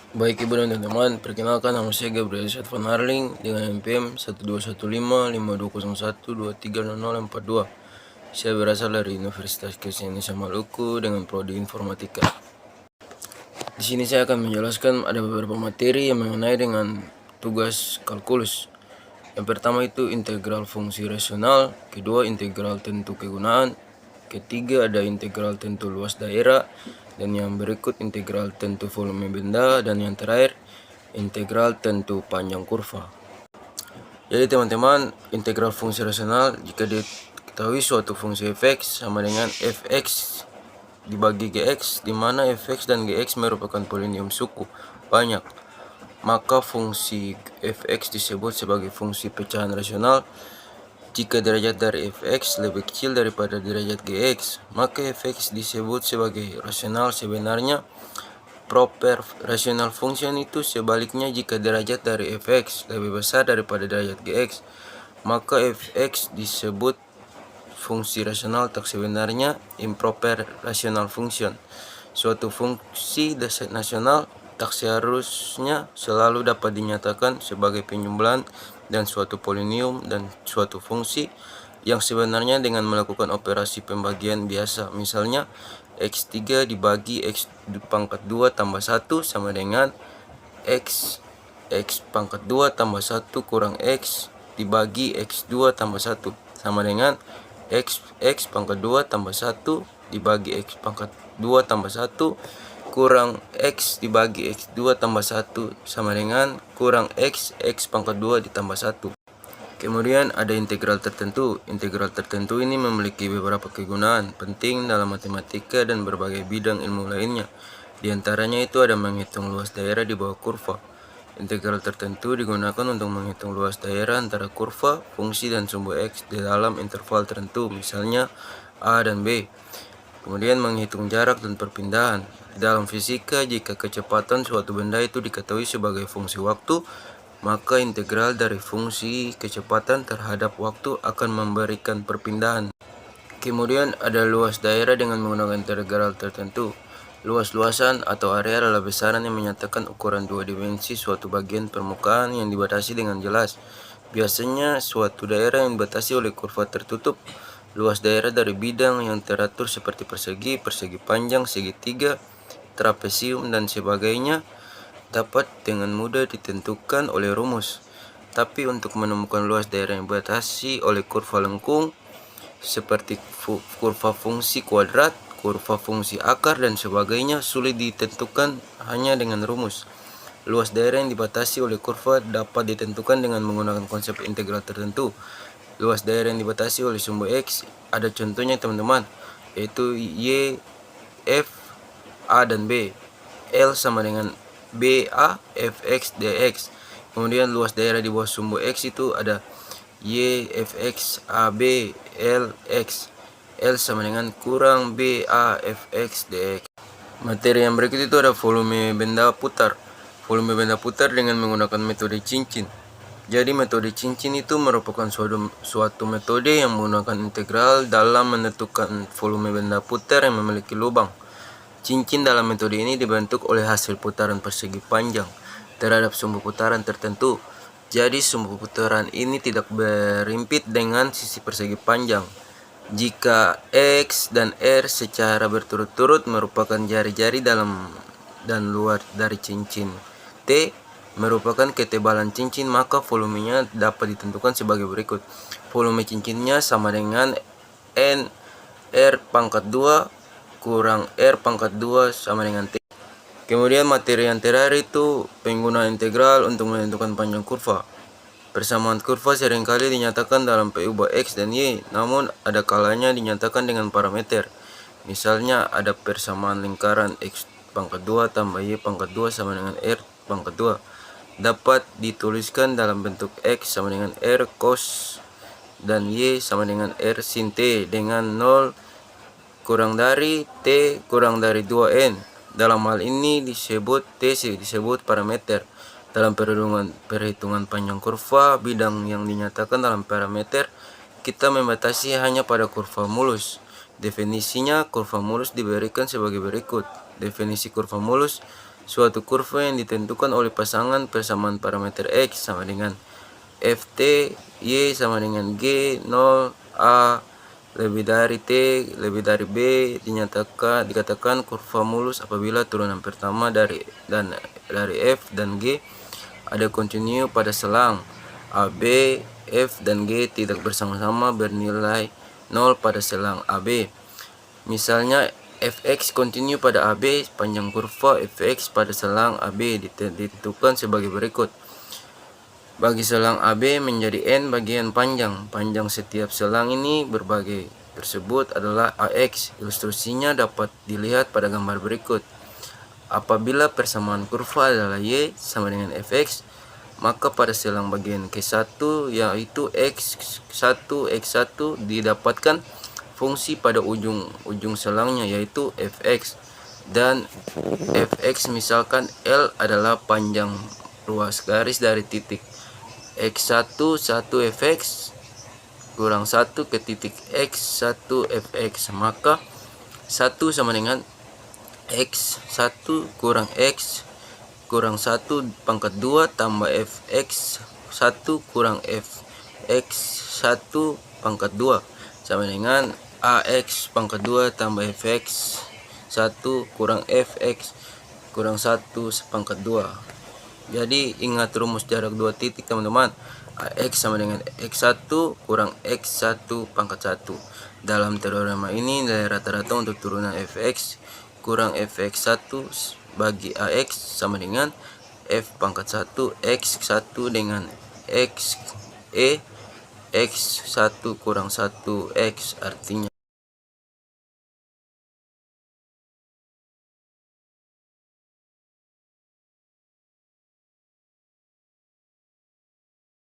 Baik Ibu dan teman-teman, perkenalkan nama saya Gabriel Van Harling dengan NPM 12155201230042. Saya berasal dari Universitas Kristen Indonesia Maluku dengan prodi Informatika. Di sini saya akan menjelaskan ada beberapa materi yang mengenai dengan tugas kalkulus. Yang pertama itu integral fungsi rasional, kedua integral tentu kegunaan, ketiga ada integral tentu luas daerah, dan yang berikut integral tentu volume benda, dan yang terakhir integral tentu panjang kurva. Jadi teman-teman, integral fungsi rasional jika diketahui suatu fungsi fx sama dengan fx dibagi gx, di mana fx dan gx merupakan polinomium suku banyak, maka fungsi fx disebut sebagai fungsi pecahan rasional. Jika derajat dari fx lebih kecil daripada derajat gx, maka fx disebut sebagai rasional sebenarnya. Proper rational function itu sebaliknya, jika derajat dari fx lebih besar daripada derajat gx, maka fx disebut fungsi rasional tak sebenarnya, improper rational function. Suatu fungsi nasional tak seharusnya selalu dapat dinyatakan sebagai penjumlahan dan suatu polinomium dan suatu fungsi yang sebenarnya dengan melakukan operasi pembagian biasa. Misalnya x3 dibagi x pangkat 2 tambah 1 sama dengan x pangkat 2 tambah 1 kurang x dibagi x2 tambah 1 sama dengan x pangkat 2 tambah 1 dibagi x pangkat 2 tambah 1 kurang x dibagi x2 tambah 1 sama dengan kurang x pangkat 2 ditambah 1. Kemudian ada integral tertentu. Integral tertentu ini memiliki beberapa kegunaan penting dalam matematika dan berbagai bidang ilmu lainnya. Di antaranya itu ada menghitung luas daerah di bawah kurva. Integral tertentu digunakan untuk menghitung luas daerah antara kurva, fungsi, dan sumbu x di dalam interval tertentu, misalnya A dan B. Kemudian menghitung jarak dan perpindahan. Di dalam fisika, jika kecepatan suatu benda itu diketahui sebagai fungsi waktu, maka integral dari fungsi kecepatan terhadap waktu akan memberikan perpindahan. Kemudian ada luas daerah dengan menggunakan integral tertentu. Luas-luasan atau area adalah besaran yang menyatakan ukuran dua dimensi suatu bagian permukaan yang dibatasi dengan jelas. Biasanya suatu daerah yang dibatasi oleh kurva tertutup. Luas daerah dari bidang yang teratur seperti persegi, persegi panjang, segitiga, trapesium, dan sebagainya dapat dengan mudah ditentukan oleh rumus. Tapi untuk menemukan luas daerah yang dibatasi oleh kurva lengkung seperti kurva fungsi kuadrat, kurva fungsi akar, dan sebagainya sulit ditentukan hanya dengan rumus. Luas daerah yang dibatasi oleh kurva dapat ditentukan dengan menggunakan konsep integral tertentu. Luas daerah yang dibatasi oleh sumbu x ada contohnya teman-teman, yaitu y, f, a, dan b. L sama dengan BA fx dx. Kemudian luas daerah di bawah sumbu x itu ada y fx ab l x. L sama dengan kurang BA fx dx. Materi yang berikut itu ada volume benda putar. Volume benda putar dengan menggunakan metode cincin. Jadi metode cincin itu merupakan suatu metode yang menggunakan integral dalam menentukan volume benda putar yang memiliki lubang. Cincin dalam metode ini dibentuk oleh hasil putaran persegi panjang terhadap sumbu putaran tertentu. Jadi sumbu putaran ini tidak berimpit dengan sisi persegi panjang. Jika X dan R secara berturut-turut merupakan jari-jari dalam dan luar dari cincin T merupakan ketebalan cincin, maka volumenya dapat ditentukan sebagai berikut. Volume cincinnya sama dengan N R pangkat 2 kurang R pangkat 2 sama dengan T. Kemudian materi yang terakhir itu penggunaan integral untuk menentukan panjang kurva. Persamaan kurva seringkali dinyatakan dalam P ubah X dan Y, namun ada kalanya dinyatakan dengan parameter. Misalnya ada persamaan lingkaran X pangkat 2 tambah Y pangkat 2 sama dengan R pangkat 2. Dapat dituliskan dalam bentuk X sama dengan R cos dan Y sama dengan R sin T dengan 0 kurang dari T kurang dari 2N. Dalam hal ini disebut T disebut parameter. Dalam perhitungan panjang kurva, bidang yang dinyatakan dalam parameter, kita membatasi hanya pada kurva mulus. Definisinya, kurva mulus diberikan sebagai berikut. Definisi kurva mulus suatu kurva yang ditentukan oleh pasangan persamaan parameter X sama dengan Ft, Y sama dengan G, 0, A lebih dari T, lebih dari B, dikatakan kurva mulus apabila turunan pertama dari F dan G ada kontinu pada selang AB, F dan G tidak bersama-sama bernilai 0 pada selang AB. Misalnya Fx kontinu pada AB, panjang kurva Fx pada selang AB ditentukan sebagai berikut. Bagi selang AB menjadi N bagian panjang. Panjang setiap selang ini berbagai tersebut adalah AX. Ilustrasinya dapat dilihat pada gambar berikut. Apabila persamaan kurva adalah Y sama dengan Fx, maka pada selang bagian K1 yaitu X1, X1 didapatkan fungsi pada ujung selangnya yaitu Fx. Dan Fx misalkan L adalah panjang ruas garis dari titik X1 1 Fx kurang 1 ke titik X1 Fx, maka 1 sama dengan X1 kurang X kurang 1 pangkat 2 tambah Fx 1 kurang Fx1 pangkat 2 sama dengan AX pangkat 2 tambah Fx 1 kurang Fx kurang 1 pangkat 2. Jadi ingat rumus jarak dua titik teman-teman. X sama dengan X1 kurang X1 pangkat 1. Dalam teorema ini nilai rata-rata untuk turunan Fx kurang Fx1 bagi AX sama dengan F pangkat 1 X1 dengan X E X1 kurang 1 X, artinya